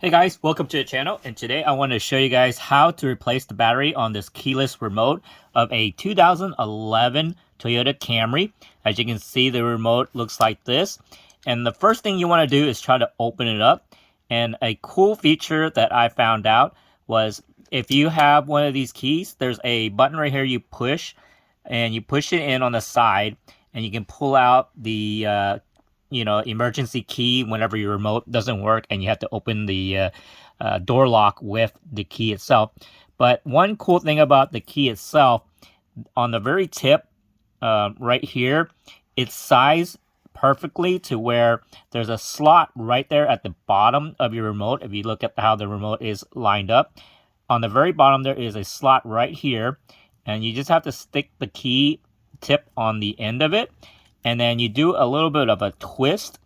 Hey guys, welcome to the channel, and today I want to show you guys how to replace the battery on this keyless remote of a 2011 Toyota Camry. As you can see, the remote looks like this, and the first thing you want to do is try to open it up. And a cool feature that I found out was if you have one of these keys, there's a button right here you push, and you push it in on the side, and you can pull out the emergency key whenever your remote doesn't work and you have to open the door lock with the key itself. But one cool thing about the key itself, on the very tip right here, it's sized perfectly to where there's a slot right there at the bottom of your remote. If you look at how the remote is lined up, on the very bottom there is a slot right here, and you just have to stick the key tip on the end of it, and then you do a little bit of a twist,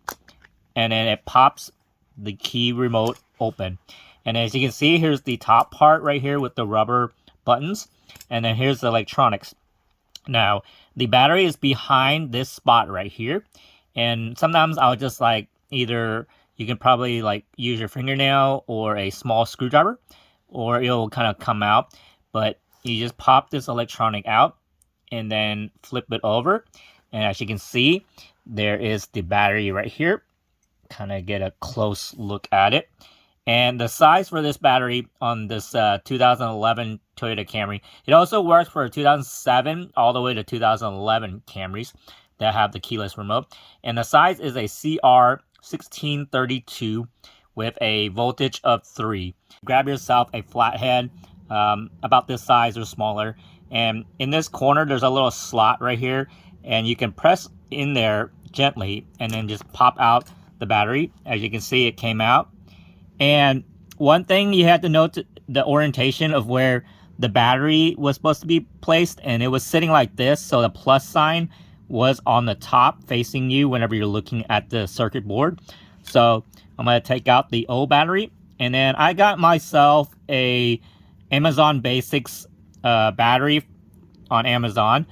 and then it pops the key remote open. And as you can see, here's the top part right here with the rubber buttons, and then here's the electronics. Now, the battery is behind this spot right here, and sometimes I'll just either you can probably use your fingernail or a small screwdriver, or it'll kind of come out. But you just pop this electronic out and then flip it over. And as you can see, there is the battery right here. Kind of get a close look at it. And the size for this battery on this 2011 Toyota Camry, it also works for 2007 all the way to 2011 Camrys that have the keyless remote. And the size is a CR1632 with a voltage of 3. Grab yourself a flathead about this size or smaller. And in this corner, there's a little slot right here. And you can press in there gently and then just pop out the battery. As you can see, it came out. And one thing you have to note, the orientation of where the battery was supposed to be placed, and it was sitting like this, so the plus sign was on the top facing you whenever you're looking at the circuit board. So I'm going to take out the old battery, and then I got myself a Amazon Basics battery on Amazon.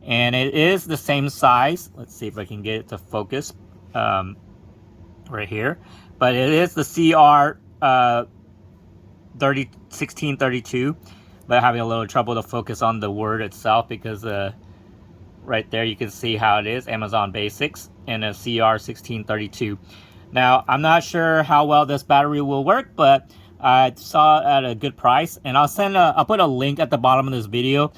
And it is the same size. Let's see if I can get it to focus right here. But it is the CR1632. But having a little trouble to focus on the word itself because right there you can see how it is. Amazon Basics and a CR1632. Now, I'm not sure how well this battery will work, but I saw it at a good price. And I'll put a link at the bottom of this video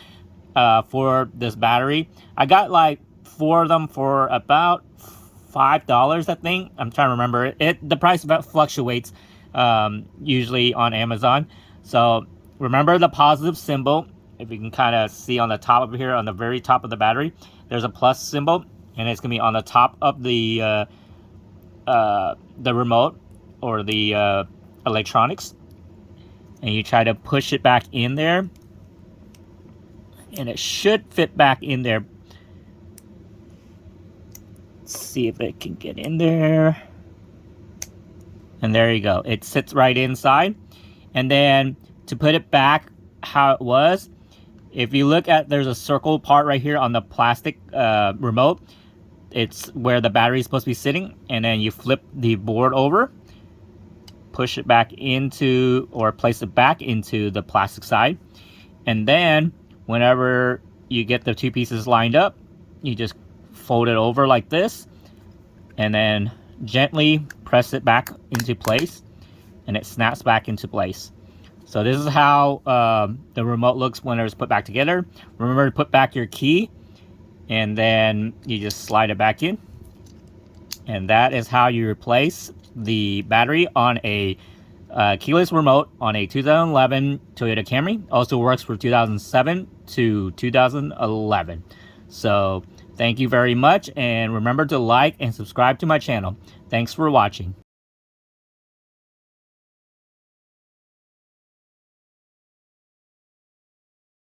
for this battery. I got 4 of them for about $5, I think. I'm trying to remember it. The price fluctuates usually on Amazon. So remember the positive symbol. If you can kind of see on the top of here, on the very top of the battery, there's a plus symbol, and it's gonna be on the top of the remote or the electronics. And you try to push it back in there, and it should fit back in there. Let's see if it can get in there. And there you go. It sits right inside. And then to put it back how it was, if you look at, there's a circle part right here on the plastic remote. It's where the battery is supposed to be sitting. And then you flip the board over, push it back into, or place it back into the plastic side. And then whenever you get the 2 pieces lined up, you just fold it over like this, and then gently press it back into place, and it snaps back into place. So this is how the remote looks when it's put back together. Remember to put back your key, and then you just slide it back in. And that is how you replace the battery on a keyless remote on a 2011 Toyota Camry. Also works for 2007 to 2011. So thank you very much, and remember to like and subscribe to my channel. Thanks for watching.